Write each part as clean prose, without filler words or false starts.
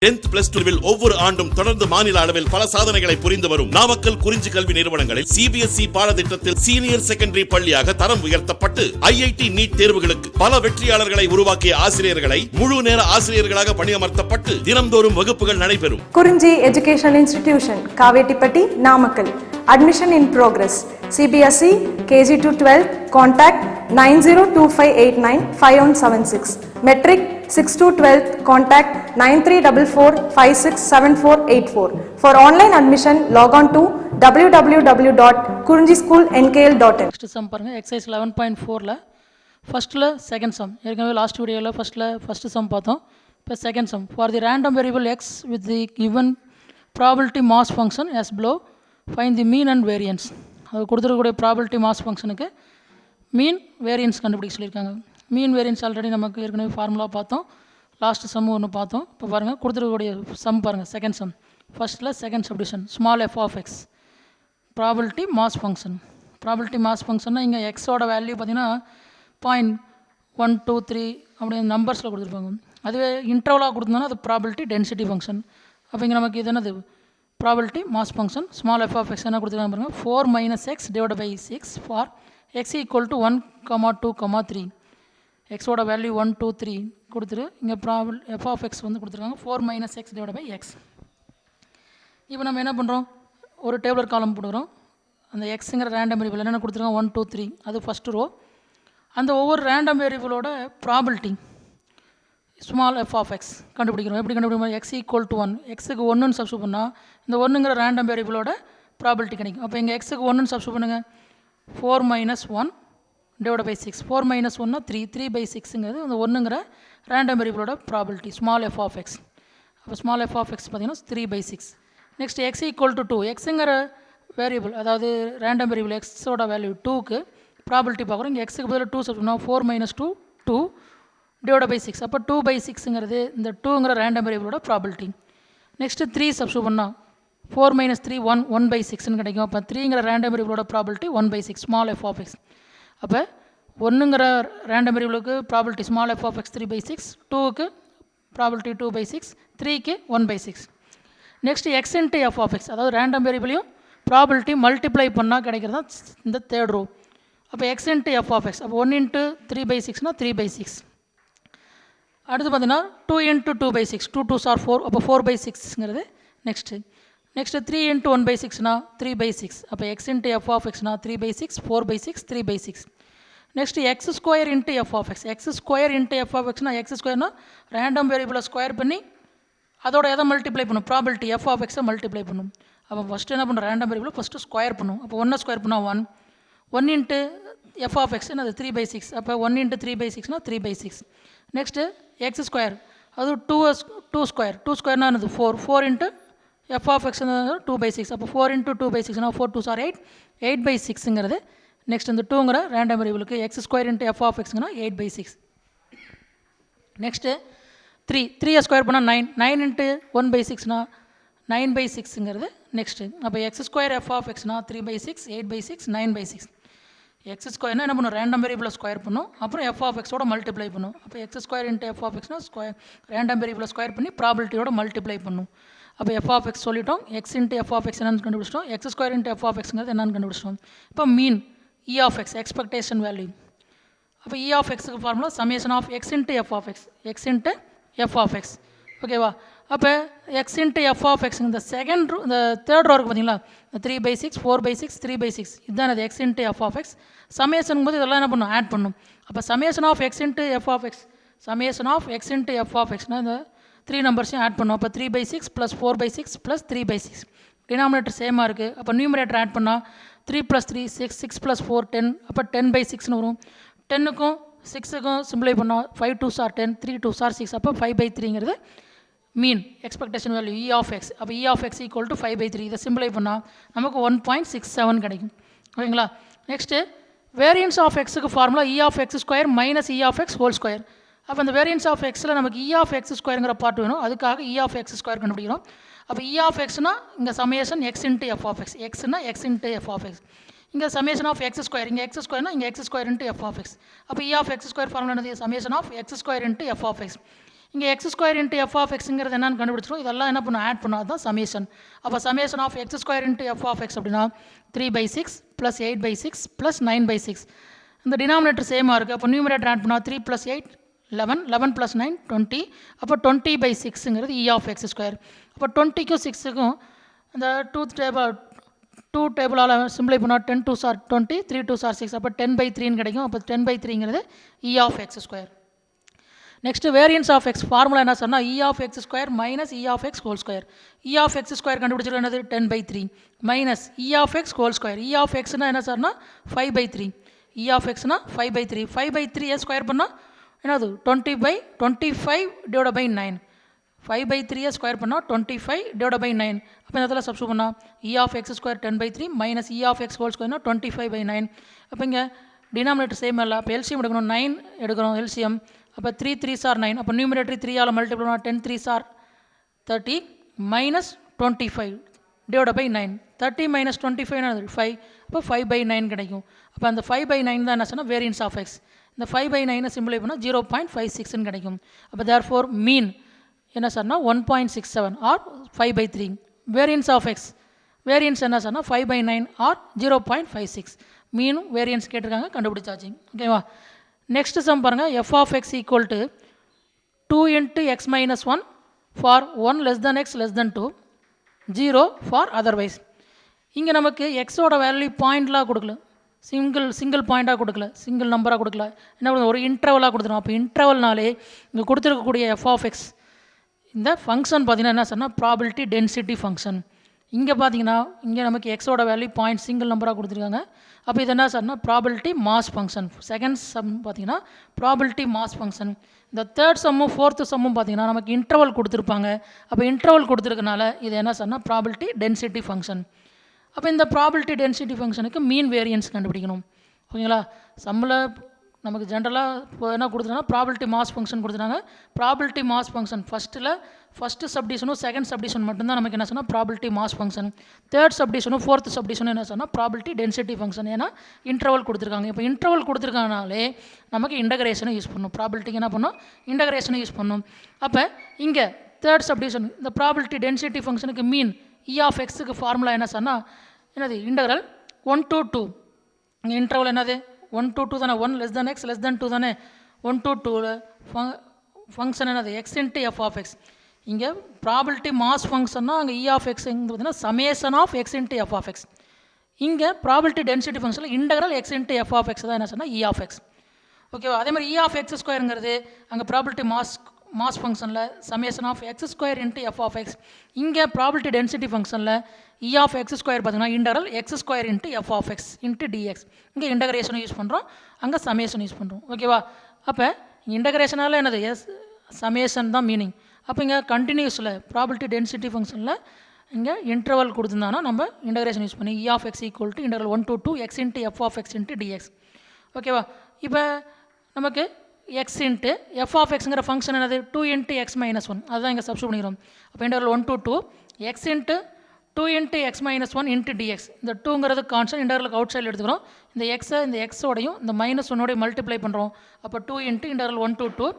10th plus 2 ஒவ்வொரு ஆண்டும் தொடர்ந்து மாநில அளவில் பல சாதனைகளை புரிந்து வரும் நாமக்கல் குறிஞ்சி கல்வி நிறுவனங்களில் CBSE பாடத்திட்டத்தில் சீனியர் செகண்டரி பள்ளியாக தரம் உயர்த்தப்பட்டு IIT நீட் தேர்வுகளுக்கு பல வெற்றியாளர்களை உருவாக்கிய ஆசிரியர்களை முழு நேர ஆசிரியர்களாக பணியமர்த்தப்பட்டு தினம்தோறும் வகுப்புகள் நடைபெறும். குறிஞ்சி educational institution, Kavettipatti, Namakkal. Admission in progress. CBSE KG to 12. Contact 9025895176. Metric 6 to 12. Contact 9344567484. For online admission, log on to www.kurinjischoolnkl.in. Next sum பாருங்க, exercise 11.4ல ஃபர்ஸ்ட்ல செகண்ட் சம். ஏற்கனவே லாஸ்ட் வீடியோவில் ஃபர்ஸ்ட் சம் பார்த்தோம். இப்போ second sum. For the random variable X with the given probability mass function as below, find the mean and variance. அது கொடுத்துருக்கக்கூடிய probability mass ஃபங்க்ஷனுக்கு மீன் variance கண்டுபிடிக்க சொல்லியிருக்காங்க. மீன் வேரியன்ஸ் ஆல்ரெடி நமக்கு ஏற்கனவே ஃபார்முலா பார்த்தோம். லாஸ்ட் சம் ஒன்று பார்த்தோம். இப்போ பாருங்கள் கொடுத்துருக்கக்கூடிய சம் பாருங்கள், செகண்ட் சம். ஃபர்ஸ்ட்டில் second subdivision small f of x probability mass function. Probability mass ஃபங்க்ஷன்னா இங்கே எக்ஸோட வேல்யூ பார்த்தீங்கன்னா 0.123 அப்படி நம்பர்ஸில் கொடுத்துருப்பாங்க. அதுவே இன்டர்வலாக கொடுத்துருந்தோன்னா அது ப்ராபபிலிட்டி டென்சிட்டி ஃபங்க்ஷன். அப்போ இங்கே நமக்கு இது என்னது probability mass function small f of x என்ன கொடுத்துருக்காங்க பாருங்கள், 4 - x divided by 6 for x equal to 1, 2, 3. எக்ஸோட வேல்யூ 1, 2, 3 கொடுத்துரு. இங்கே f of x வந்து கொடுத்துருக்காங்க 4 - x divided by x. இப்போ நம்ம என்ன பண்ணுறோம், ஒரு டேபிளர் காலம் போடுறோம். அந்த எக்ஸுங்கிற ரேண்டம் வேரியபிள் என்னென்ன கொடுத்துருக்காங்க 1, 2, 3, அது ஃபஸ்ட்டு ரோ. அந்த ஒவ்வொரு ரேண்டம் வேரியபிளோட probability small f of x கண்டுபிடிக்கிறோம். எப்படி கண்டுபிடிக்கிறோம், x equal to 1, எக்ஸுக்கு 1ன்னு சப்ஸ்டியூட் பண்ணால் இந்த 1ங்கிற ரேண்டம் வேரியபிளோட ப்ராபபிலிட்டி கிடைக்கும். அப்போ இங்கே எக்ஸுக்கு 1ன்னு சப்ஸ்டியூட் பண்ணுங்கள், 4 - 1 divided by 6. 4 - 1னா 3, 3/6ங்கிறது அந்த 1ங்கிற ரேண்டம் வேரியபிளோட probability small f of x. அப்போ ஸ்மால் f of x பார்த்தீங்கன்னா 3/6. நெக்ஸ்ட் x equal to 2, எக்ஸுங்கிற வேரியபிள் அதாவது ரேண்டம் வேரியபிள் எக்ஸோட வேல்யூ 2க்கு ப்ராபபிலிட்டி பார்க்குறோம். இங்கே எக்ஸுக்கு பதில் 2 சப்ஸ்டியூட் பண்ணால் 4 - 2, 2 divided by 6. அப்போ 2/6ங்கிறது இந்த 2ங்கிற ரேண்டம் வேரியபிளோட ப்ராபபிலிட்டி. நெக்ஸ்ட்டு 3 சப்ஸ்டியூட் பண்ணால் 4 - 3, 1, 1/6ன்னு கிடைக்கும். அப்போ 3ங்கிற ரேண்டம் வேரியபிளோட probability 1/6 small f of x. அப்போ 1ங்கிற ரேண்டம் வேரியபிளுக்கு probability small f of x 3/6, 2க்கு ப்ராபபிலிட்டி 2/6, 3க்கு 1/6. Next x into f of x, அதாவது ரேண்டம் வேரியபிளையும் ப்ராபபிலிட்டி மல்டிப்ளை பண்ணால் கிடைக்கிறது தான் இந்த தேர்ட் ரோ. அப்போ x into f of x, அப்போ 1 × 3/6னா 3/6. அடுத்து பார்த்தீங்கன்னா 2 × 2/6, 2 2s are 4, அப்போ 4/6ங்கிறது நெக்ஸ்ட்டு. 3 × 1/6னா 3/6, அப்போ x இன்ட்டு f of xனா 3/6, 4/6, 3/6. Next x² into f of x, x² into f of xனா x²னா ரேண்டம் வேரியபிளை ஸ்கொயர் பண்ணி அதோட எதை மல்டிப்ளை பண்ணும், probability f of x multiply பண்ணும். அப்போ ஃபஸ்ட்டு என்ன பண்ணுறோம், ரேண்டம் வேரியபிளை ஃபஸ்ட்டு ஸ்கொயர் பண்ணும். அப்போ 1 ஸ்கொயர் பண்ணால் 1, 1 × f of x அது 3/6, அப்போ 1 × 3/6னா 3/6. நெக்ஸ்ட்டு x², அது 2 ஸ்கொயர், 2 ஸ்கொயர்னா என்னது 4, 4 × f of x 2/6, அப்போ 4 × 2/6னா 4 2s are 8, 8/6ங்கிறது நெக்ஸ்ட் இந்த 2ங்கிற ரேண்டம் வேரியபிளுக்கு x² × f of xனா 8/6. நெக்ஸ்ட்டு 3 ஸ்கொயர் பண்ணால் 9, 9 × 1/6னா 9/6ங்கிறது நெக்ஸ்ட்டு. அப்போ x² f of xனா 3/6, 8/6, 9/6. x² என்ன பண்ணும், ரேண்டம் வேரியபிளை ஸ்கொயர் பண்ணும், அப்புறம் f of x ஓட மல்டிப்ளை பண்ணும். அப்போ x² × f of xனா ஸ்கொயர் ரேண்டம் வேரியபிளை ஸ்கொயர் பண்ணி ப்ராபபிலிட்டியோட மல்டிப்ளை பண்ணும். அப்போ f of x சொல்லிட்டோம், x into f of x என்னன்னு கண்டுபிடிச்சிட்டோம், x² × f of xங்கிறது என்னன்னு கண்டுபிடிச்சிட்டோம். இப்போ mean e of x expectation value. அப்போ e of xக்கு formula summation of x into f of x, x into f of x. ஓகேவா? அப்போ x into f of x இந்த செகண்ட் இந்த தேர்ட் ரோ இருக்குது பார்த்தீங்களா, 3/6, 4/6, 3/6, இதுதான் அது x into f of x. Summation போது இதெல்லாம் என்ன பண்ணும், ஆட் பண்ணும். அப்போ summation of x into f of x, summation of x into f of xனா இந்த 3 நம்பர்ஸையும் ஆட் பண்ணும். அப்போ 3/6 + 4/6 + 3/6. டினாமினேட்டர் சேமாக இருக்குது. அப்போ நியூமரேட்டர் ஆட் பண்ணால் 3 + 3 6, 6 + 4 10, அப்போ 10/6ன்னு வரும். 10க்கும் 6க்கும் சிம்பிளை பண்ணால் 5 2s are 10, 3 2s are 6, அப்போ 5/3ங்கிறது mean expectation value e of x. அப்போ e of x = 5/3. இதை சிம்பிளை பண்ணால் நமக்கு 1.67 கிடைக்கும். ஓகேங்களா? நெக்ஸ்ட்டு வேரியன்ஸ் ஆஃப் எக்ஸுக்கு formula e of x² - e of x whole square. அப்போ அந்த வேரியன்ஸ் ஆஃப் எக்ஸில் நமக்கு e of x² பார்ட் வேணும், அதுக்காக e of x² கண்டுபிடிக்கிறோம். அப்போ e of xனா இங்கே summation x into f of x, xனா x into f of x. இங்கே சமேஷன் ஆஃப் x², இங்கே x²னா இங்கே x² into f of x. அப்போ e of x² ஃபார்முலா என்னது, summation of x² into f of x. இங்கே x square into F of எக்ஸுங்கிறது என்னன்னு கண்டுபிடிச்சிடும். இதெல்லாம் என்ன பண்ணும், ஆட் பண்ணால் தான் சமேஷன். அப்போ summation of X square into F of X அப்படின்னா 3/6 ப்ளஸ் 8/6 ப்ளஸ் 9/6. இந்த டினாமினேட்டர் சேமாக இருக்குது. அப்போ நியூமரேட்டர் ஆட் பண்ணால் 3 + 8 11, 11 + 9 20. அப்போ 20/6ங்கிறது இ ஆஃப் எக்ஸ் ஸ்கொயர். அப்போ 20க்கும் 6க்கும் அந்த டூ டேபிளால் சிம்பிளை பண்ணால் 10 2s are 20, 3 2s are 6. அப்போ 10/3ன்னு கிடைக்கும். அப்போ 10/3ங்கிறது e of X square. Next variance of x formula என்ன சொன்னால் e of X square minus E of X whole square. E of X square கண்டுபிடிச்சிருக்கிறது 10/3 minus E of X whole square. E of எக்ஸ்னால் என்ன சார்னா 5/3. இ of எக்ஸ்னா 5/3. 5/3 square பண்ணால் என்னது 20/25/9. 5/3 square பண்ணால் 25/9. அப்போ இந்த இடத்துல சப்ஸ்டியூட் பண்ணால் e of X square 10/3 minus E of X whole ஸ்கொயர்னா 25/9. அப்போ இங்கே டினாமினேட்டர் சேம் இல்லை. அப்போ எல்சிஎம் எடுக்கணும், 9 எடுக்கணும் எல்சிஎம். அப்போ 3 3s are 9. அப்போ நியூமரேட்டர் 3ஆல் மல்டிப்ளை பண்ணால் 10 3s are 30 மைனஸ் 25/9. 30 மைனஸ் 25 5. அப்போ 5/9 கிடைக்கும். அப்போ அந்த 5/9 தான் என்ன சொன்னால் வேரியன்ஸ் ஆஃப் எக்ஸ். இந்த 5/9 சிம்பிளை பண்ணால் 0.56ன்னு கிடைக்கும். அப்போ தேர்ஃபோர் மீன் என்ன சொன்னால் 1.67 or 5/3. Variance of X variance என்ன சொன்னால் 5/9 ஆர் 0.56. மீனும் வேரியன்ஸ் கேட்டிருக்காங்க, கண்டுபிடிச்சாச்சு. ஓகேவா. நெக்ஸ்ட் சம் பாருங்கள். F of X equal to 2 × x - 1 for 1 less than x less than 2, 0 for otherwise. இங்கே நமக்கு எக்ஸோட வேல்யூ பாயிண்ட்லாம் கொடுக்கல, சிங்கிள் பாயிண்ட்டாக கொடுக்கல, சிங்கிள் நம்பராக கொடுக்கல, என்ன கொடுக்கணும், ஒரு இன்டர்வலாக கொடுத்துரும். அப்போ இன்டர்வல்னாலே இங்கே கொடுத்துருக்கக்கூடிய எஃப் ஆஃப் எக்ஸ் இந்த ஃபங்க்ஷன் பார்த்தீங்கன்னா என்ன சொன்னால் ப்ராபிலிட்டி டென்சிட்டி ஃபங்க்ஷன். இங்கே பார்த்தீங்கன்னா இங்கே நமக்கு எக்ஸோட வேல்யூ பாயிண்ட் சிங்கிள் நம்பராக கொடுத்துருக்காங்க. அப்போ இது என்ன சொன்னால் probability mass function. Second sum பார்த்தீங்கன்னா ப்ராபிலிட்டி மாஸ் ஃபங்க்ஷன். இந்த தேர்ட் சம்மும் ஃபோர்த்து சம்மும் பார்த்தீங்கன்னா நமக்கு இன்டர்வல் கொடுத்துருப்பாங்க. அப்போ இன்டர்வல் கொடுத்துருக்கனால இது என்ன சொன்னால் ப்ராபிலிட்டி டென்சிட்டி ஃபங்க்ஷன். அப்போ இந்த ப்ராபிலிட்டி டென்சிட்டி ஃபங்க்ஷனுக்கு மீன் வேரியன்ஸ் கண்டுபிடிக்கணும். ஓகேங்களா. சம்மில் நமக்கு ஜென்ரலாக இப்போ என்ன கொடுத்துருக்காங்கன்னா ப்ராபிலிட்டி மாஸ் ஃபங்க்ஷன் கொடுத்துருக்காங்க. ப்ராபிலிட்டி மாஸ் ஃபங்க்ஷன் ஃபஸ்ட்டு சப்டிஷனும் செகண்ட் சப்டிஷன் மட்டும்தான் நமக்கு என்ன சொன்னால் ப்ராபிலிட்டி மாஸ் ஃபங்க்ஷன். தேர்ட் சப்டிஷனும் ஃபோர்த் சப்டிஷனும் என்ன சொன்னால் ப்ராபிலிட்டி டென்சிட்டி ஃபங்க்ஷன். ஏன்னா இன்டர்வல் கொடுத்துருக்காங்க. இப்போ இன்டர்வல் கொடுத்துருக்கனாலே நமக்கு இன்டகிரேஷனை யூஸ் பண்ணணும். ப்ராபிலிட்டிக்கு என்ன பண்ணணும், இன்டகிரேஷனை யூஸ் பண்ணணும். அப்போ இங்கே தேர்ட் சப்டிஷன் இந்த ப்ராபிலிட்டி டென்சிட்டி ஃபங்க்ஷனுக்கு மீன் இ ஆஃப் எக்ஸுக்கு ஃபார்முலா என்ன சொன்னால் என்னது இன்டகரல் 1 to 2. இங்கே இன்டர்வல் என்னது 1 to 2 தானே, 1 less than x less than 2 தானே. 1 to 2 ஃபங்க்ஷன் என்னது X into F of X. இங்கே ப்ராபிலிட்டி மாஸ் ஃபங்க்ஷன்னா அங்கே இ ஆஃப் எக்ஸ் பார்த்தீங்கன்னா summation of X into F of X. இங்கே ப்ராபிலிட்டி டென்சிட்டி ஃபங்க்ஷனில் integral X into F of X தான் என்ன சொன்னால் இ ஆஃப் எக்ஸ். ஓகேவா. அதே மாதிரி இ ஆஃப் எக்ஸ் ஸ்கொயருங்கிறது அங்கே ப்ராபிலிட்டி மாஸ் ஃபங்க்ஷனில் summation of X square into F of X. இங்கே ப்ராபிலிட்டி டென்சிட்டி ஃபங்க்ஷனில் இ ஆஃப் எக்ஸ் ஸ்கொயர் பார்த்தீங்கன்னா integral X square into F of X into dx. இங்கே இன்டகிரேஷனும் யூஸ் பண்ணுறோம், அங்கே சமேஷன் யூஸ் பண்ணுறோம். ஓகேவா. அப்போ இன்டகிரேஷனால் என்னது சமேஷன் தான் மீனிங். அப்போ இங்கே கண்டினியூஸில் ப்ராபிலிட்டி டென்சிட்டி ஃபங்க்ஷனில் இங்கே இன்டர்வல் கொடுத்துருந்தாங்கன்னா நம்ம இன்டகிரேஷன் யூஸ் பண்ணி e of X equal to integral 1 to 2 x into F of X into dx. ஓகேவா. இப்போ நமக்கு எக்ஸ் இன்ட்டு எஃப் ஆஃப் எக்ஸுங்கிற ஃபங்க்ஷன் என்னது 2 × x - 1 அதுதான் இங்கே சப்ஸ்டியூட் பண்ணிக்கிறோம். அப்போ integral 1 to 2 x into 2 × x - 1 into dx. இந்த 2ங்கிறது கான்ஸ்டன்ட், இன்டகரலுக்கு அவுட் சைடில் எடுத்துக்கிறோம். இந்த எக்ஸை இந்த எக்ஸோடையும் இந்த -1ஓடையும் மல்டிப்ளை பண்ணுறோம். அப்போ 2 × integral 1 to 2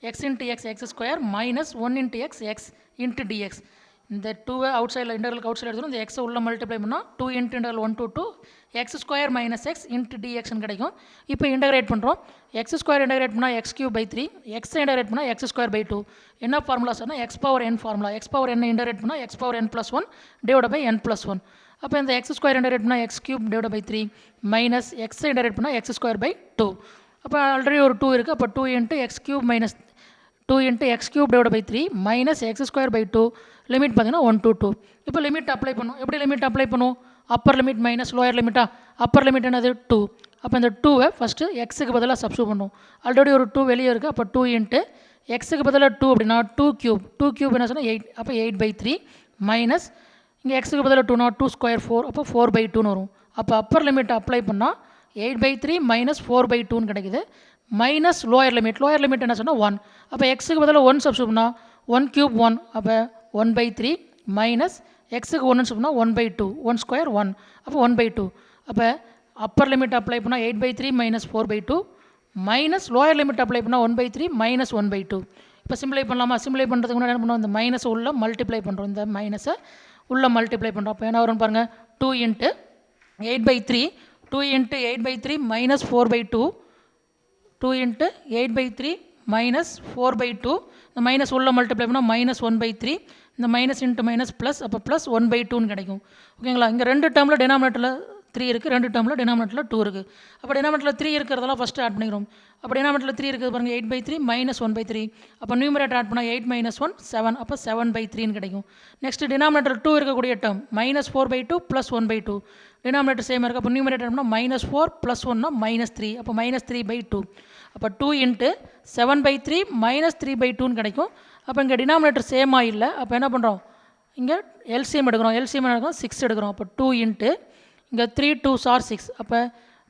x into X X square minus 1 × X X into dx. இந்த 2வை அவுட் சைடில் இன்டகரலுக்கு அவுட் சைடில் எடுத்துகிறோம். இந்த எக்ஸை உள்ள மல்டிப்ளை பண்ணால் 2 × integral 1 to 2 x square minus x into டிஎக்ஸ்ன்னு கிடைக்கும். இப்போ இன்டகிரேட் பண்ணுறோம். எக்ஸ் ஸ்கொயர் இன்டகிரேட் பண்ணால் x³/3, எக்ஸ் இன்டகிரேட் பண்ணால் x²/2. என்ன ஃபார்முலா சொன்னால் x power n formula. x power n integrate பண்ணால் x பவர் n+1 /n+1. அப்போ இந்த எக்ஸ் ஸ்கொயர் இன்டகிரேட் பண்ணால் x³/3 மைனஸ் எக்ஸ் இன்டகிரேட் பண்ணால் x²/2. அப்போ ஆல்ரெடி ஒரு 2 இருக்குது. அப்போ 2 × x³ minus 2 × x³/3 minus x²/2 limit பார்த்தீங்கன்னா 1 to 2. இப்போ லிமிட் அப்ளை பண்ணும். எப்படி லிமிட் அப்ளை பண்ணும், அப்பர் லிமிட் மைனஸ் லோயர் லிமிட்டா. அப்பர் லிமிட் என்னது 2. அப்போ இந்த 2வை ஃபஸ்ட்டு எக்ஸுக்கு பதிலாக சப்ஸ்டியூட் பண்ணும். ஆல்ரெடி ஒரு 2 வெளியே இருக்குது. அப்போ 2 × எக்ஸுக்கு பதிலாக 2 அப்படின்னா 2³ என்ன சொன்னால் 8. அப்போ 8/3 மைனஸ் இங்கே எக்ஸுக்கு பதிலாக 2னா 2² 4. அப்போ 4/2ன்னு வரும். அப்போ அப்பர் லிமிட் அப்ளை பண்ணால் 8/3 மைனஸ் 4/2ன்னு கிடைக்குது. மைனஸ் லோயர் லிமிட் என்ன சொன்னால் 1. அப்போ எக்ஸுக்கு பதிலாக 1 சப்ஸ்டியூட் பண்ணால் 1³ 1. அப்போ 1/3 மைனஸ் எக்ஸுக்கு 1 சொன்னால் 1/2 1² 1. அப்போ 1/2. அப்போ அப்பர் லிமிட் அப்ளை பண்ணால் 8/3 minus 4/2 minus lower limit apply பண்ணால் 1/3 மைனஸ் 1/2. இப்போ சிம்பிளை பண்ணலாமா? சிம்பிளை பண்ணுறதுக்கு முன்னாடி என்ன பண்ணுவோம், இந்த மைனஸை உள்ள மல்டிப்ளை பண்ணுறோம், இந்த மைனஸை உள்ள மல்டிப்ளை பண்ணுறோம். அப்போ என்ன வரும்னு பாருங்கள், 2 × 8/3, 2 × 8/3 minus 4/2, 2 × 8/3 minus 4/2, இந்த மைனஸ் உள்ள மல்டிப்ளை பண்ணால் -1/3, இந்த மைனஸ் இன்ட்டு மைனஸ் ப்ளஸ், அப்போ ப்ளஸ் 1/2ன்னு கிடைக்கும். ஓகேங்களா? இங்கே 2 டேர்மில் டினாமினேட்டரில் 3 இருக்குது, 2 டேர்மில் டினாமினேட்டரில் 2 இருக்குது. அப்போ டினாமினேட்டரில் 3 இருக்கிறதெல்லாம் ஃபஸ்ட்டு ஆட் பண்ணிக்கிறோம். அப்போ டினாமினேட்டரில் 3 இருக்குது பாருங்கள், 8/3 minus 1/3, அப்போ நியூமரேட்டர் ஆட் பண்ணால் 8 - 1 7, அப்போ 7/3ன்னு கிடைக்கும். நெக்ஸ்ட் டினாமினேட்டர் 2 இருக்கக்கூடிய டேர்ம் -4/2 + 1/2, டினாமினேட்டர் சேமாக இருக்குது. அப்போ நியூமரேட்டர் ஆட் பண்ணால் -4 + 1 -3, அப்போ -3/2, அப்போ 2 × 7/3 -3/2ன்னு கிடைக்கும். அப்போ இங்கே டினாமினேட்டர் சேமாக இல்லை, அப்போ என்ன பண்ணுறோம், இங்கே எல்சிஎம் எடுக்கிறோம். எல்சிஎம் எடுக்கிறோம் 6 எடுக்கிறோம். அப்போ 2 × இங்கே 3 2s are 6, அப்போ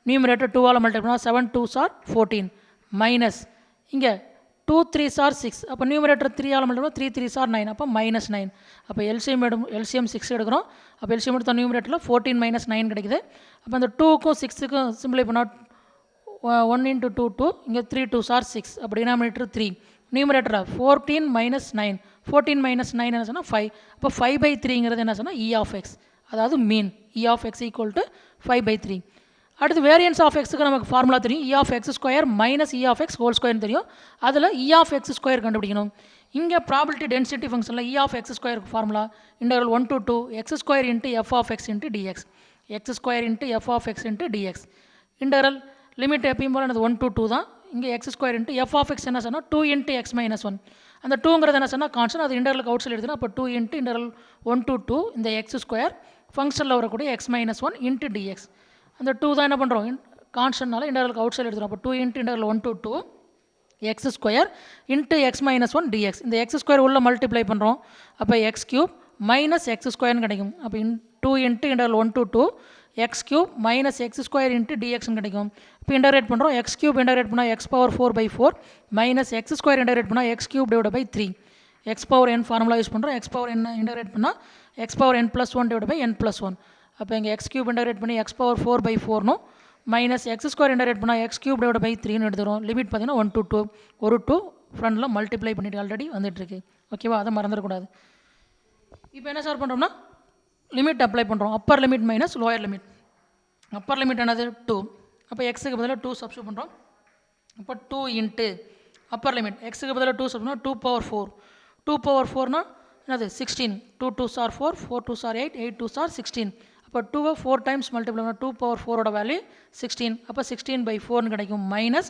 நியூமரேட்டர் 2ஆல் மல்டிப்ளை பண்ணால் 7 2s are 14 மைனஸ் இங்கே 2 3s are 6, அப்போ நியூமரேட்டர் 3ஆல் மல்டிப்ளை பண்ணால் 3 3s are 9, அப்போ -9. அப்போ எல்சிஎம் 6 எடுக்கிறோம். அப்போ எல்சிஎம் எடுத்த நியூமரேட்டரில் 14 - 9 கிடைக்குது. அப்போ அந்த 2க்கும் 6க்கும் சிம்பிளை பண்ணால் 1 × 2 2, இங்கே 3 2s are 6, அப்போ டினாமினேட்டர் 3, நியூமரேட்டரில் 14 - 9, 14 - 9 என்ன சொன்னால் 5, அப்போ 5/3ங்கிறது என்ன சொன்னால் E(x), அதாவது மீன் E(x) = 5/3. அடுத்து வேரியன்ஸ் ஆஃப் எக்ஸுக்கு நமக்கு ஃபார்முலா தெரியும், E(x² - E(x² தெரியும். அதில் E(x²) கண்டுபிடிக்கணும். இங்கே ப்ராபபிலிட்டி டென்சிட்டி ஃபங்க்ஷனில் E(x²) formula (1 to 2) x² × f(x) × dx, x² × f(x) × dx. Integral limit எப்பயும் போல் எனது 1 to 2 தான். இங்கே x² × f(x) என்ன சொன்னால் 2 × x - 1, அந்த 2ங்கிறது என்ன சொன்னால் கான்ஸ்டன்ட், அது இன்டகரலுக்கு அவுட் சைடு எடுத்துனா, அப்போ 2 × இன்டகரல் 1 to 2 இந்த x² ஃபங்க்ஷனில் வரக்கூடிய x - 1 × dx. அந்த 2 தான் என்ன பண்ணுறோம், கான்ஸ்டன்ட்னால இன்டகரலுக்கு அவுட் சைடு எடுத்துகிறோம். அப்போ 2 × integral 1 to 2 x² × x - 1 dx. இந்த x² உள்ள மல்டிப்ளை பண்ணுறோம். அப்போ x³ - x²ன்னு கிடைக்கும். அப்போ 2 × இன்டகரல் 1 to 2 x³ - x² × dxன்னு கிடைக்கும். இப்போ இன்டகிரேட் பண்ணுறோம். x³ இன்டகிரேட் பண்ணால் x⁴/4 -x² இன்டகிரேட் பண்ணால் x³ / 3, x⁴n ஃபார்முலா யூஸ் பண்ணுறோம். x⁴n இன்டகிரேட் பண்ணால் x⁴n+1 / n+1. அப்போ இங்கே x³ இன்டகிரேட் பண்ணி x⁴/4 -x² இன்டகிரேட் பண்ணால் x³ / 3ன்னு எடுத்துக்கிறோம். லிமிட் பார்த்தீங்கன்னா 1 to 2, ஒரு 2 ஃப்ரண்டில் மல்டிப்ளை பண்ணிட்டு ஆல்ரெடி வந்துட்டுருக்கு. ஓகேவா? அதை மறந்துடக்கூடாது. இப்போ என்ன சார் பண்ணுறோம்னா லிமிட் அப்ளை பண்ணுறோம். Appar limit minus lower limit. Appar limit என்னது 2, அப்போ எக்ஸுக்கு பதிலாக 2 சப்ஸ்டியூட் பண்ணுறோம். அப்போ 2 × அப்பர் லிமிட் எக்ஸுக்கு பதிலாக 2 சப்ஸ்டியூட் பண்ணால் 2⁴. 2⁴ என்னது 16, 2 2s are 4, 4 2s are 8, 8 2s are 16. அப்போ 2 4 டைம்ஸ் மல்டிப்ளை பண்ணால் 2⁴ஓட வேல்யூ 16, அப்போ 16/4ன்னு கிடைக்கும். மைனஸ்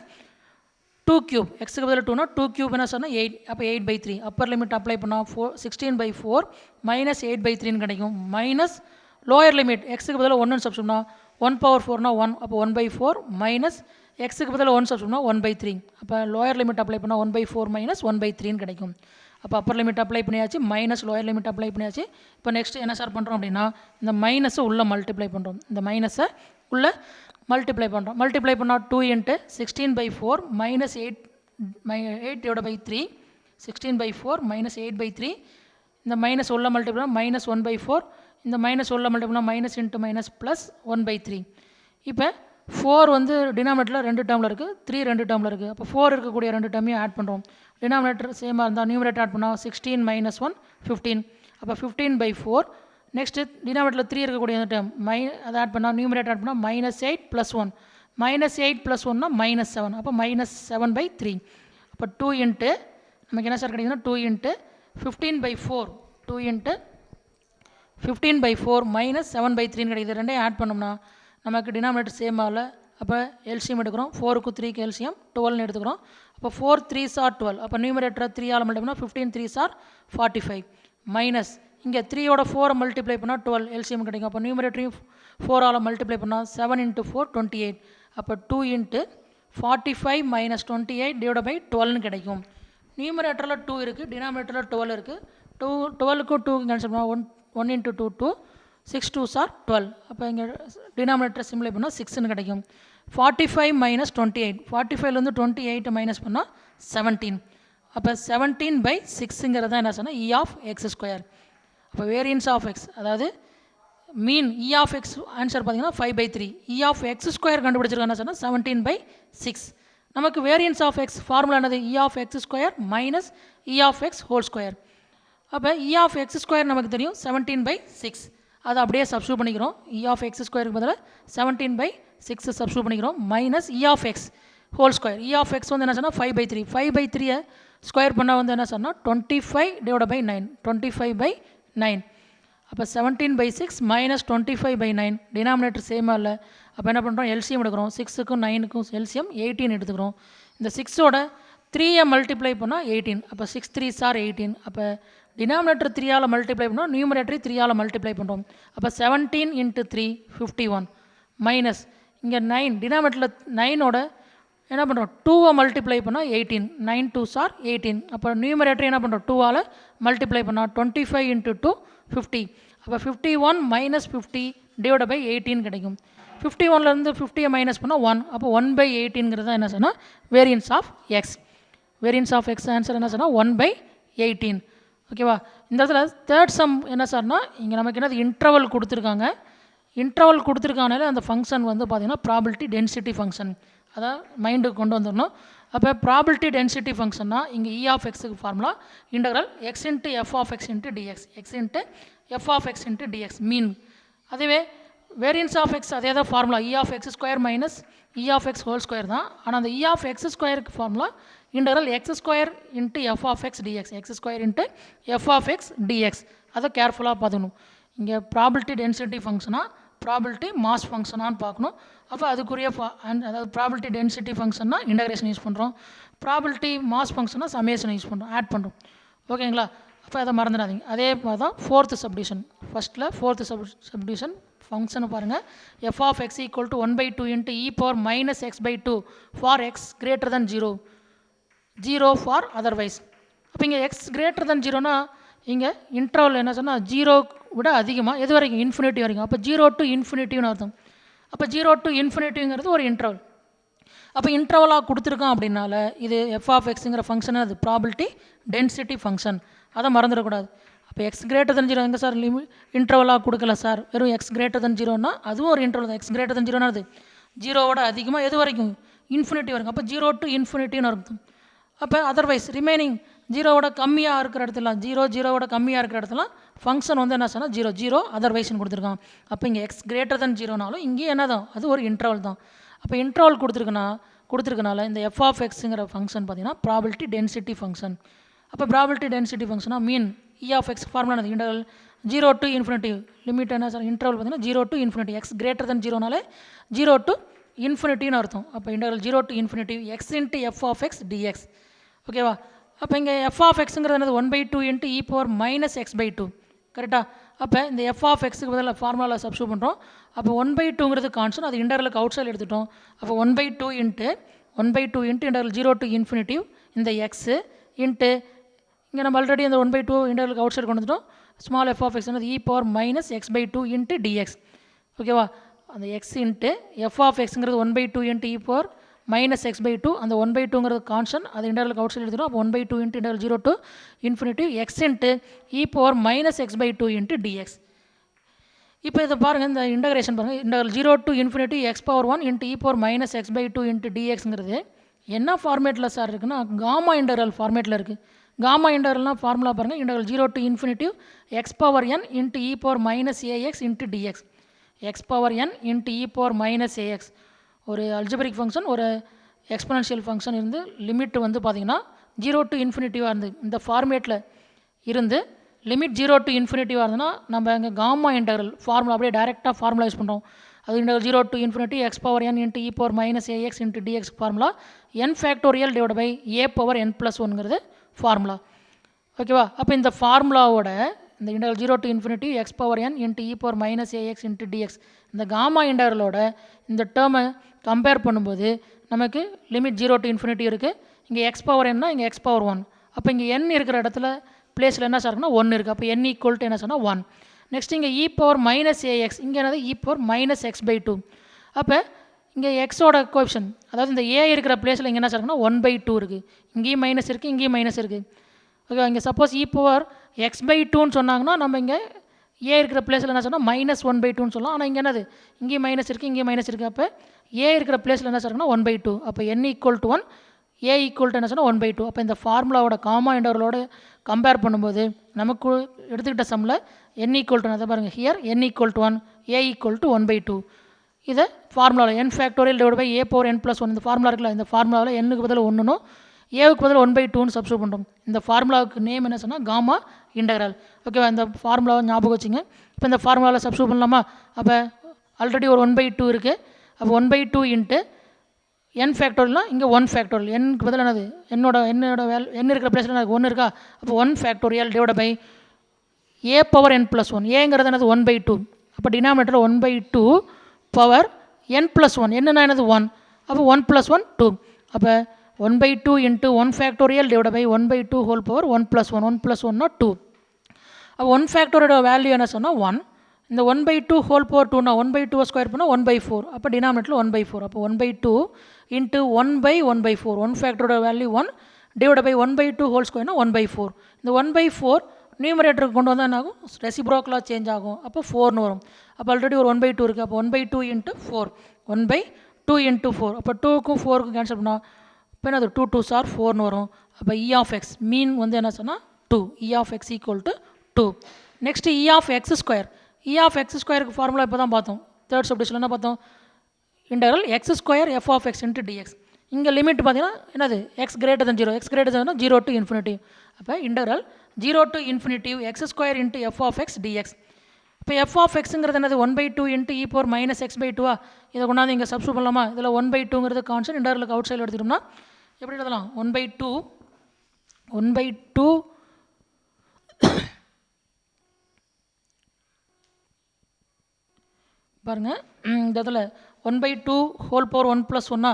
2³ எக்ஸுக்கு பதிலாக 2னா 2³ என்ன சொன்னால் 8, அப்போ 8/3. அப்பர் லிமிட் அப்ளை பண்ணால் 16/4 -8/3ன்னு கிடைக்கும். மைனஸ் லோயர் லிமிட் எக்ஸுக்கு பதிலாக 1ன்னு சப்ஸ்டியூட் பண்ணால் 1⁴ 1, அப்போ 1/4 மைனஸ் எக்ஸுக்கு பதிலாக 1 சப்ஸ்டியூட் பண்ணால் 1/3. அப்போ லோயர் லிமிட் அப்ளை பண்ணால் 1/4 - 1/3ன்னு கிடைக்கும். அப்போ அப்பர் லிமிட் அப்ளை பண்ணியாச்சு, மைனஸ் லோயர் லிமிட் அப்ளை பண்ணியாச்சு. இப்போ நெக்ஸ்ட் என்ன சார் பண்ணுறோம் அப்படின்னா இந்த மைனஸை உள்ளே மல்டிப்ளை பண்ணுறோம். இந்த மைனஸை உள்ளே மல்டிப்ளை பண்ணுறோம். மல்டிப்ளை பண்ணால் 2 × 16/4 -8/3, 16/4 -8/3. இந்த மைனஸ் உள்ள மல்டிப்ளை -1/4, இந்த மைனஸ் உள்ள multiply minus into minus plus 1/3. இப்போ 4 வந்து டினாமினேட்டரில் 2 டேர்மில் இருக்குது, 3 2 டேர்மில் இருக்குது. அப்போ 4 இருக்கக்கூடிய 2 டேர்மையும் ஆட் பண்ணுறோம். டினாமினேட்டர் சேமாக இருந்தால் நியூமரேட்டர் ஆட் பண்ணால் 16 - 1 15, அப்போ 15/4. நெக்ஸ்ட்டு டினாமினேட்டரில் 3 இருக்கக்கூடிய அந்த டேர்ம் அதை ஆட் பண்ணால் நியூமரேட்டர் ஆட் பண்ணால் -8 + 1, -8 + 1னா -7, அப்போ -7/3. அப்போ 2 × நமக்கு என்ன சார் கிடைக்குதுன்னா 2 × 15/4, 2 × 15/4 -7/3ன்னு கிடைக்குது. ரெண்டையும் ஆட் பண்ணோம்னா நமக்கு டினாமினேட்டர் சேம் ஆகல. அப்போ எல்சிஎம் எடுக்கிறோம். 4க்கு 3க்கு எல்சிஎம் 12ன்னு எடுத்துக்கிறோம். அப்போ 4 3s are 12, அப்போ நியூமரேட்டரை 3ஆல் மல்டிப்ளை பண்ணால் 15 3s are 45 மைனஸ் இங்கே 3யோட 4 மல்டிப்ளை பண்ணால் 12 எல்சிஎம் கிடைக்கும். அப்போ நியூமரேட்டரையும் 4ஆல் மல்டிப்ளை பண்ணால் 7 × 4 28, அப்போ 2 × 45 - 28 / 12ன்னு கிடைக்கும். நியூமரேட்டரில் 2 இருக்குது, டினாமினேட்டரில் 12 இருக்குது. 12க்கும் 2 கேன்சல் பண்ணால் 1 × 2 2, 6 2s are 12, அப்போ இங்கே டினாமினேட்டரை சிம்பிளை பண்ணால் 6ன்னு கிடைக்கும். 45 - 28, 45லேருந்து 28 மைனஸ் பண்ணால் 17, அப்போ 17/6ங்கிறது தான் என்ன சொன்னால் E(x²). அப்போ வேரியன்ஸ் ஆஃப் எக்ஸ், அதாவது மீன் E(x) ஆன்சர் பார்த்தீங்கன்னா 5/3. E(x²) கண்டுபிடிச்சிருக்காங்க சொன்னால் 17/6. நமக்கு வேரியன்ஸ் ஆஃப் எக்ஸ் ஃபார்முலா என்னது e of X square minus E of X whole square. அப்போ இ ஆஃப் எக்ஸ் ஸ்கொயர் நமக்கு தெரியும் 17/6, அதை அப்படியே சப்ஸ்டியூட் பண்ணிக்கிறோம். இ ஆஃப் எக்ஸ் ஸ்கொயருக்கு பதிலாக 17/6 சப்ஸ்டியூட் பண்ணிக்கிறோம் minus E of X whole square. E of X வந்து என்ன சொன்னால் 5/3, 5/3 ஸ்கொயர் பண்ணால் வந்து என்ன சொன்னால் 25/9, 25/9. அப்போ 17/6 மைனஸ் 25/9, டினாமினேட்டர் சேமாக இல்லை. அப்போ என்ன பண்ணுறோம், எல்சிஎம் எடுக்கிறோம். 6க்கும் 9க்கும் எல்சிஎம் 18 எடுத்துக்கிறோம். இந்த 6ஓட 3 மல்டிப்ளை பண்ணால் 18, அப்போ 6 3s are 18. அப்போ டினாமினேட்டர் 3ஆல் மல்டிப்ளை பண்ணோம், நியூமரேட்டரி 3ஆல் மல்டிப்ளை பண்ணுறோம். அப்போ 17 × 3 51 மைனஸ் இங்கே 9, டினாமினேட்டரில் 9ஓட என்ன பண்ணுறோம் 2 மல்டிப்ளை பண்ணால் 18, 9 2s are 18. அப்போ நியூமரேட்டரி என்ன பண்ணுறோம் 2ஆல் மல்டிப்ளை பண்ணால் 25 × 2 50. அப்போ 51 மைனஸ் 50 டிவைட் பை 18 கிடைக்கும். 51லேருந்து 50 மைனஸ் பண்ணால் 1, அப்போ 1/18ங்கிறது தான் என்ன சொன்னால் variance of X. Variance of X answer என்ன சொன்னால் 1/18. ஓகேவா. இந்த இடத்துல தேர்ட் சம் என்ன சார்னா, இங்கே நமக்கு என்னது இன்டர்வல் கொடுத்துருக்காங்க. இன்டர்வல் கொடுத்துருக்கானால அந்த ஃபங்க்ஷன் வந்து பார்த்திங்கன்னா ப்ராபிலிட்டி டென்சிட்டி ஃபங்க்ஷன், அதான் மைண்டுக்கு கொண்டு வந்துடணும். அப்போ ப்ராபிலிட்டி டென்சிட்டி ஃபங்க்ஷன்னா இங்கே இ ஆஃப் எக்ஸுக்கு formula integral x into F of X into dx, x into F of X into dx mean. அதுவே வேரியன்ஸ் ஆஃப் எக்ஸ் அதே தான் formula e of X square minus E of X whole square தான். ஆனால் அந்த e of x ஸ்கொயருக்கு formula integral x square into F of x dx, x square into F of x dx. அதை கேர்ஃபுல்லாக பார்த்துக்கணும். இங்கே ப்ராபிலிட்டி டென்சிட்டி ஃபங்க்ஷனாக probability mass ஃபங்க்ஷனான்னு பார்க்கணும். அப்போ அதுக்குரிய அதாவது ப்ராபிலிட்டி டென்சிட்டி ஃபங்க்ஷன்னா இன்டகிரேஷன் யூஸ் பண்ணுறோம், ப்ராபிலிட்டி மாஸ் ஃபங்க்ஷனாக சமேஷன் யூஸ் பண்ணுறோம், ஆட் பண்ணுறோம். ஓகேங்களா. அப்போ அதை மறந்துடாதீங்க. அதே மாதிரி தான் ஃபோர்த்து சப்டிஷன். ஃபஸ்ட்டில் ஃபோர்த்து சப்டிஷன் ஃபங்க்ஷனை பாருங்கள். F of X equal to 1/2 into e power minus x/2 for x greater than 0, 0 for otherwise. அப்போ இங்கே எக்ஸ் கிரேட்டர் தென் 0னா இங்கே இன்டர்வல் என்ன சொன்னால் 0 விட அதிகமாக எது வரைக்கும் இன்ஃபினிட்டி வரைக்கும். அப்போ 0 to இன்ஃபினிட்டிவ்னு அர்த்தம். அப்போ 0 to இன்ஃபினிட்டிவ்ங்கிறது ஒரு இன்டர்வல். அப்போ இன்டர்வலாக கொடுத்துருக்கோம் அப்படின்னால இது எஃப் ஆஃப் எக்ஸுங்கிற ஃபங்க்ஷன் அது ப்ராபிலிட்டி டென்சிட்டி ஃபங்க்ஷன், அதை மறந்துடக்கூடாது. அப்போ எக்ஸ் கிரேட்டர் தென் 0 எங்கே சார் இன்டர்வலாக கொடுக்கல சார், வெறும் எக்ஸ் கிரேட்டர் தென் 0னா அதுவும் ஒரு இன்டர்வல் தான். எக்ஸ் கிரேட்டர் தென் 0னா அது 0வோட அதிகமாக எது வரைக்கும் இன்ஃபினிட்டி வரைக்கும். அப்போ 0 to இன்ஃபினிட்டிவ்னு அர்த்தம். அப்போ அதர்வைஸ் ரிமைனிங் 0வோட கம்மியாக இருக்கிற இடத்துல 0வோட கம்மியாக இருக்கிற இடத்துல ஃபங்க்ஷன் வந்து என்ன சொன்னால் 0 அதர்வைஸ்னு கொடுத்துருக்கான். அப்போ இங்கே எக்ஸ் கிரேட்டர் தென் 0னாலும் இங்கே என்ன தான் அது ஒரு இன்டர்வல் தான். அப்போ இன்டர்வல் கொடுத்துருக்கனால இந்த எஃப் ஆஃப் எக்ஸுங்கிற ஃபங்க்ஷன் பார்த்தீங்கன்னா ப்ராபிலிட்டி டென்சிட்டி ஃபங்க்ஷன். அப்போ ப்ராபிலிட்டி டென்சிட்டி ஃபங்க்ஷனாக mean e of x formula interval 0 to infinity limit என்ன சார் இன்டர்வல் பார்த்தீங்கன்னா 0 to infinity. X greater than 0னாலே 0 to இன்ஃபினிட்டின்னு அர்த்தம். அப்போ interval 0 to infinity x into F of x dx. ஓகேவா. அப்போ இங்கே எஃப் ஆஃப் எக்ஸுங்கிறது என்னது 1/2 into e power minus x/2 கரெக்டாக. அப்போ இந்த எஃப் ஆஃப் எக்ஸுக்கு பதிலாக ஃபார்முலாவில் சப்ஸ்டியூட் பண்ணுறோம். அப்போ 1/2ங்கிறது கான்ஸ்டன்ட், அது இன்டர்வலுக்கு அவுட் சைடு எடுத்துட்டோம். அப்போ 1/2 இன்ட்டு இன்டர்வல் 0 to இன்ஃபினிட்டிவ் இந்த எக்ஸு இன்ட்டு இங்கே நம்ம ஆல்ரெடி இந்த 1/2 இன்டர்வலுக்கு அவுட் சைடு கொண்டு வந்துட்டோம். Small f of x e power minus x/2 into dx. ஓகேவா. அந்த எக்ஸ் இன்ட்டு எஃப் ஆஃப் எக்ஸுங்கிறது 1/2 into e power minus x/2, அந்த 1/2ங்கிறது கான்ஸ்டன்ட், அது இன்டர்வலுக்கு அவுட் சைடு எடுத்துட்டோம். அப்போ 1/2 into interval 0 to infinitive x into e power minus x/2 into dx. இப்போ இதை பாருங்கள், இந்த இன்டகிரேஷன் பாருங்கள். Interval 0 to infinity x⁴ into e power minus x/2 into டிஎக்ஸுங்கிறது என்ன ஃபார்மேட்டில் சார் இருக்குன்னா காமா இன்டர்வல் ஃபார்மேட்டில் இருக்குது. காமா இன்டர்வல்னால் ஃபார்முலா பாருங்கள். Interval 0 to infinitive x⁴n into e power minus a x into dx, x⁴n into e power minus a x. ஒரு algebraic function, ஒரு எக்ஸ்பொனன்ஷியல் ஃபங்க்ஷன் இருந்து லிமிட் வந்து பார்த்திங்கன்னா 0 to இன்ஃபினிட்டிவாக இருந்து இந்த ஃபார்மேட்டில் இருந்து லிமிட் 0 to இன்ஃபினிட்டிவாக இருந்ததுன்னா நம்ம இங்கே காமா இன்டர்வல் ஃபார்முலா அப்படியே டேரெக்டாக ஃபார்முலா யூஸ் பண்ணுறோம். அது interval 0 to infinity x⁴n into e power minus a x into dx formula n factorial divide by a⁴n+1ங்கிறது ஃபார்முலா. ஓகேவா. அப்போ இந்த ஃபார்முலாவோட இந்த interval 0 to infinity x⁴n into e power minus a x into dx இந்த காமா இன்டர்வலோட இந்த டேர்மை கம்பேர் பண்ணும்போது நமக்கு லிமிட் 0 to இன்ஃபினிட்டி இருக்குது. இங்கே x⁴n இங்கே x⁴1. அப்போ இங்கே n இருக்கிற இடத்துல பிளேஸில் என்ன சார் இருக்குன்னா 1 இருக்குது. அப்போ n ஈக்குவல் டு என்ன சொன்னால் 1. நெக்ஸ்ட் இங்கே இ பவர் மைனஸ் ஏஎக்ஸ், இங்கே என்னது இ பவர் மைனஸ் x/2. அப்போ இங்கே எக்ஸோட கோஎஃபிஷியன்ட், அதாவது இந்த ஏ இருக்கிற பிளேஸில் இங்கே என்ன சார் இருக்குன்னா 1/2 இருக்குது. இங்கேயும் மைனஸ் இருக்குது, இங்கேயும் மைனஸ் இருக்குது. ஓகே. இங்கே சப்போஸ் இ பவர் x/2ன்னு சொன்னாங்கன்னா நம்ம இங்கே ஏ இருக்கிற பிளேஸில் என்ன சொன்னால் -1/2ன்னு சொல்லலாம். ஆனால் இங்கே என்னது இங்கேயும் மைனஸ் இருக்குது, இங்கேயும் மைனஸ் இருக்குது. அப்போ ஏ இருக்கிற பிளேஸில் என்ன சார் இருக்குன்னா 1/2. அப்போ n equal to 1, a equal to என்ன சொன்னால் 1/2. அப்போ இந்த ஃபார்முலாவோட காமா இன்டர்வலோட கம்பேர் பண்ணும்போது நமக்கு எடுத்துக்கிட்ட சம்மில் n ஈக்குவல் டு அதை பாருங்கள் here n equal to 1, a equal to 1/2. இதை ஃபார்முலாவில் n factorial divide by a power n + 1 இந்த ஃபார்முலா இருக்குல்ல, இந்த ஃபார்முலாவில் n-க்கு பதில் 1னும் ஏவுக்கு பதில் 1/2ன்னு சப்ஸ்டியூட் பண்ணுறோம். இந்த ஃபார்முலாவுக்கு நேம் என்ன சொன்னால் காமா இன்டகரல். ஓகேவா, இந்த ஃபார்முலாவை ஞாபகம் வச்சுங்க. இப்போ இந்த ஃபார்முலாவில் சப்ஸ்டியூட் பண்ணலாமா? அப்போ ஆல்ரெடி ஒரு 1/2 இருக்குது. அப்போ 1/2 இன்ட்டு n ஃபேக்டோரியல்னால் இங்கே 1 ஃபேக்டோரியல், n-க்கு பதில் என்னது என்னோட n இருக்கிற பிளேஸில் எனக்கு 1 இருக்கா? அப்போ 1 factorial divide by a power n + 1, ஏங்கிறது என்னது 1/2. அப்போ டினாமினேட்டரில் 1/2 பவர் n + 1, என்னன்னா என்னது 1, அப்போ 1 + 1 2. அப்போ 1/2 into 1 factorial divide by 1/2 whole power 1 + 1, 1 + 1 2. அப்போ 1 ஃபேக்டோரியோட வேல்யூ என்ன சொன்னால் 1. இந்த 1/2 ஹோல் பவர் 2னா 1/2 ஸ்கொயர் பண்ணால் 1/4. அப்போ டினாமினேட்டரில் 1/4. அப்போ 1/2 இன்ட்டு 1/1/4, 1 ஃபேக்டரோட வேல்யூ 1 டிவைட் பை 1/2 ஹோல் ஸ்கொயர்னா 1/4. இந்த 1/4 நியூமரேட்டருக்கு கொண்டு வந்தால் என்ன ஆகும்? ரெசிப்ரோக்கலாக சேஞ்ச் ஆகும். அப்போ 4ன்னு வரும். அப்போ ஆல்ரெடி ஒரு 1/2 இருக்குது. அப்போ 1/2 இன்ட்டு 4, 1/2 இன்ட்டு 4. அப்போ 2க்கும் 4க்கும் கேன்சல் பண்ணால் இப்போ என்னது 2 2s are 4ன்னு வரும். அப்போ இ ஆஃப் எக்ஸ் மீன் வந்து என்ன சொன்னால் 2, e of X equal to 2. Next e of X square. E of x ஸ்கொயருக்கு ஃபார்முலா இப்போ தான் பார்த்தோம். தேர்ட் சப்டிஷனில் என்ன பார்த்தோம்? Integral X square f of X into dx. இங்கே லிமிட் பார்த்தீங்கன்னா என்னது x greater than 0, x greater than 0 to infinity. அப்போ integral 0 to infinity x square into F of x dx. இப்போ எஃப் ஆஃப் எக்ஸுங்கிறது என்னது 1/2 into e power minus x/2. இதை கொண்டாந்து இங்கே சப்ஸ்டியூட் பண்ணலாமா? இதில் 1/2ங்கிறது கான்ஸ்டன்ட், இன்டகரலுக்கு அவுட் சைடில் எடுத்துட்டோம்னா எப்படி எழுதலாம்? 1/2 பாருங்கள், இந்த இதில் 1/2 ஹோல் பவர் 1 + 1.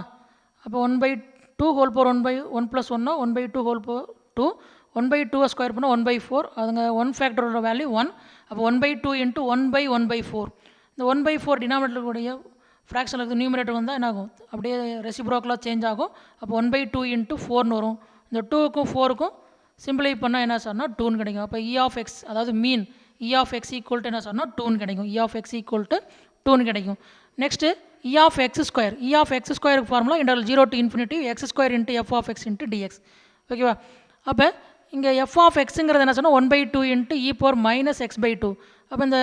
அப்போ 1/2 whole power 1/1 + 1னா 1/2 whole power 2, 1/2 square பண்ணால் 1/4. அதுங்க 1 ஃபேக்டரோட வேல்யூ 1. அப்போ 1/2 இன்ட்டு 1/1/4. இந்த 1/4 டினாமினேட்டருடைய ஃப்ராக்ஷன் இருக்குது, நியூமரேட்டர் வந்தால் என்ன ஆகும்? அப்படியே ரெசிப்ரோக்கலாக சேஞ்ச் ஆகும். அப்போ 1/2 இன்ட்டு 4ன்னு வரும். இந்த 2க்கும் 4க்கும் சிம்பிளை பண்ணால் என்ன சொன்னால் 2ன்னு கிடைக்கும். அப்போ இ ஆஃப் எக்ஸ் அதாவது mean e of X equal to என்ன சொன்னால் 2ன்னு கிடைக்கும். E of X equal to 2ன்னு கிடைக்கும். Next e of X square. E of x ஸ்கொயருக்கு formula integral 0 to infinity x square into F of X into dx. ஓகேவா? அப்போ இங்கே எஃப் ஆஃப் எக்ஸுங்கிறது என்ன சொன்னால் 1/2 into e power minus x/2. அப்போ இந்த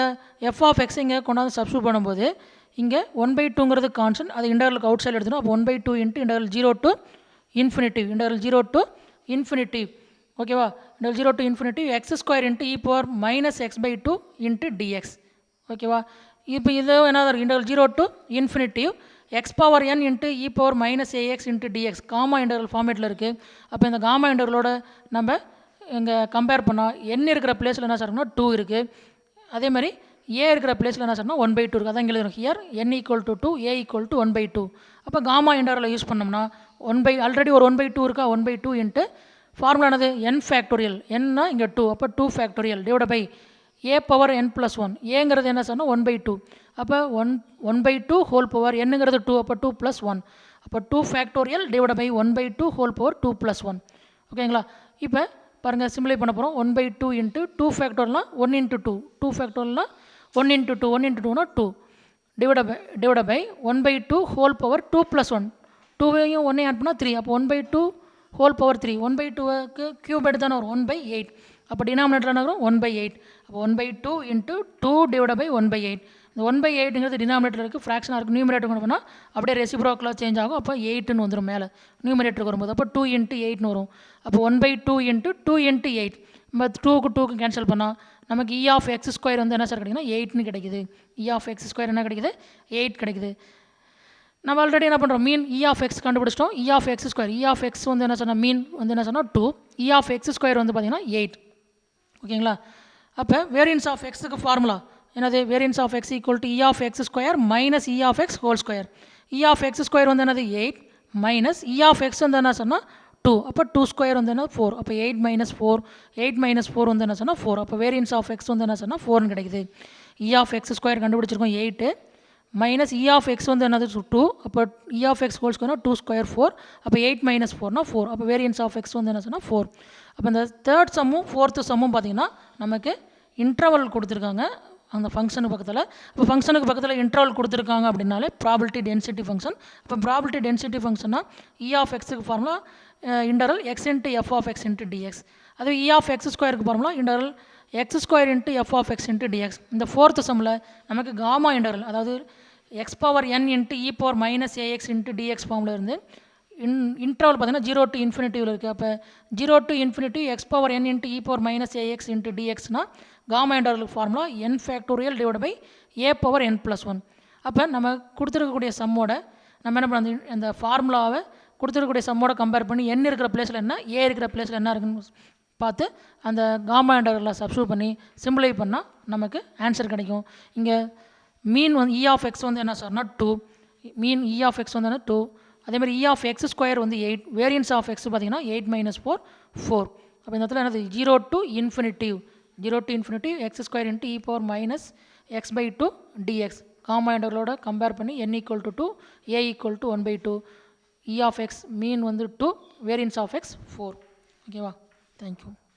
எஃப் ஆஃப் எக்ஸ் இங்கே கொண்டாந்து சப்ஸ்டியூட் பண்ணும்போது இங்கே 1/2ங்கிறது கான்ஸ்டன்ட், அது இன்டகரலுக்கு அவுட் சைடு எடுத்துடும். அப்போ 1/2 into integral 0 to infinity, integral 0 to infinity. ஓகேவா? Integral 0 to infinity x square into e power minus x/2 into dx. ஓகேவா? இப்போ இது என்ன integral 0 to infinity x power n into e power minus a x into dx gamma integral ஃபார்மேட்டில் இருக்குது. அப்போ இந்த gamma இன்டகரலோட நம்ம இங்கே கம்பேர் பண்ணால் n இருக்கிற பிளேஸில் என்ன சார்னா 2 இருக்குது. அதே மாதிரி ஏ இருக்கிற பிளேஸில் என்ன சார்னா 1/2 இருக்குது. அதான் இங்கே எழுதுறோம் here n equal to 2, a equal to 1/2. அப்போ காமா இன்டகரலை யூஸ் பண்ணோம்னா ஆல்ரெடி ஒரு 1/2 இருக்கா, 1/2 இன்ட்டு ஃபார்முலா என்னது n ஃபேக்டோரியல், n-னா இங்கே 2, அப்போ 2 factorial divide by a power n + 1. ஏங்கிறது என்ன சொன்னால் 1/2. அப்போ 1/2 ஹோல் பவர் n-ங்கிறது 2, அப்போ 2 + 1. அப்போ 2 factorial divide by 1/2 whole power 2 + 1. ஓகேங்களா? இப்போ பாருங்கள் சிம்பிளை பண்ண போகிறோம். 1/2 இன்ட்டு 2 ஃபேக்டோரியல்னால் 1 × 2, 2 ஃபேக்டோரியல்னால் 1 × 2, 1 × 2னா 2 டிவைட் பை 1/2 ஹோல் பவர் 2 + 1. 2வையும் 1ஐயும் ஆட் பண்ணால் 3. அப்போ 1/2 ஹோல் பவர் 3. 1/2க்கு கியூப் எடுத்து தானே வரும் 1/8. அப்போ டினாமினேட்டர் என்ன வரும் 1/8. அப்போ 1/2 இன்ட்டு 2 டிவைட் பை 1/8. இந்த 1/8ங்கிறது டினாமினேட்டர் இருக்குது, ஃப்ராக்ஷனாக இருக்குது. நியூமரேட்டர் கொண்டு போனால் அப்படியே ரெசிப்ரோக்கலாக சேஞ்ச் ஆகும். அப்போ 8ன்னு வந்துடும் மேலே நியூமரேட்டருக்கு வரும்போது. அப்போ 2 × 8ன்னு வரும். அப்போ 1/2 இன்ட்டு 2 × 8. நம்ம 2க்கு கேன்சல் பண்ணால் நமக்கு இ ஆஃப் எக்ஸ் ஸ்கொயர் வந்து என்ன சார் கிடைக்குதுன்னா 8ன்னு கிடைக்குது. இ ஆஃப் எக்ஸ் ஸ்கொயர் என்ன கிடைக்குது? 8 கிடைக்குது. நம்ம ஆல்ரெடி என்ன பண்ணுறோம்? மீன் இ ஆஃப் எக்ஸ் கண்டுபிடிச்சிட்டோம். E of X square, E of X வந்து என்ன சொன்னால் மீன் வந்து என்ன சொன்னால் 2, இ ஆஃப் எக்ஸ் ஸ்கொயர் வந்து பார்த்திங்கன்னா 8. ஓகேங்களா? அப்போ வேரியன்ஸ் ஆஃப் எக்ஸுக்கு ஃபார்முலா என்னது? Variance of X equal to e of X square minus E of X whole square. E of X square வந்து என்னது 8 மைனஸ் இ ஆஃப் எக்ஸ் வந்து என்ன சொன்னால் 2. அப்போ 2 ஸ்கொயர் வந்து என்ன 4. அப்போ 8 - 4, 8 - 4 வந்து என்ன சொன்னால் 4. அப்போ வேரியன்ஸ் ஆஃப் எக்ஸ் வந்து என்ன சொன்னால் 4ன்னு கிடைக்குது. இ ஆஃப் எக்ஸ் ஸ்கொயர் கண்டுபிடிச்சிருக்கோம் 8 மைனஸ் இ ஆஃப் எக்ஸ் வந்து என்னது 2. அப்போ e of X whole ஸ்கொயர்னா 2 square 4. அப்போ 8 - 4னா 4. அப்போ வேரியன்ஸ் ஆஃப் எக்ஸ் வந்து என்ன சொன்னால் 4. அப்போ இந்த தேர்ட் சம்மும் ஃபோர்த்து சம்மும் பார்த்திங்கன்னா நமக்கு இன்டர்வல் கொடுத்துருக்காங்க. அந்த ஃபங்க்ஷனுக்கு பக்கத்தில். இப்போ ஃபங்க்ஷனுக்கு பக்கத்தில் இன்டர்வல் கொடுத்துருக்காங்க அப்படின்னாலே ப்ராபபிலிட்டி டென்சிட்டி ஃபங்க்ஷன். அப்போ ப்ராபபிலிட்டி டென்சிட்டி ஃபங்க்ஷன்னா இ ஆஃப் எக்ஸுக்கு formula interval x into F of X into dx. அது இ ஆஃப் எக்ஸ் ஸ்கொயருக்கு formula interval x square into F of X into dx. இந்த ஃபோர்த்து சம்மில் நமக்கு காமா இன்டர்வல், அதாவது x power n into e power minus a x into dx ஃபார்மில் இருந்து interval பார்த்தீங்கன்னா 0 to இன்ஃபினிட்டிவில் இருக்குது. அப்போ 0 to infinity x power n into e power minus a x into டிஎக்ஸ்னா காமா இன்டர்வலுக்கு formula n factorial divide by a power n plus 1. அப்போ நம்ம கொடுத்துருக்கக்கூடிய சம்மோட நம்ம என்ன பண்ண அந்த ஃபார்முலாவை கொடுத்துருக்கக்கூடிய சம்மோட கம்பேர் பண்ணி என் இருக்கிற பிளேஸில் என்ன, ஏ இருக்கிற பிளேஸில் என்ன இருக்குன்னு பார்த்து அந்த காமா இன்டர்வலில் சப்ஸ்டியூட் பண்ணி சிம்பிளை பண்ணால் நமக்கு ஆன்சர் கிடைக்கும். இங்கே மீன் வந்து இ ஆஃப் எக்ஸ் வந்து என்ன சார்னா 2, மீன் இ ஆஃப் எக்ஸ் வந்து 2. அதேமாதிரி இ ஆஃப் எக்ஸ் ஸ்கொயர் வந்து 8, வேரியன்ஸ் ஆஃப் எக்ஸ் பார்த்தீங்கன்னா 8 - 4 4. அப்போ இந்த இடத்துல என்னது 0 to infinity x square into e power minus x by 2 dx. Gamma இன்டர்வலோட கம்பேர் பண்ணி n = 2, a = 1/2. E of x mean வந்து 2, வேரியன்ஸ் ஆஃப் எக்ஸ் 4. ஓகேவா? தேங்க்யூ.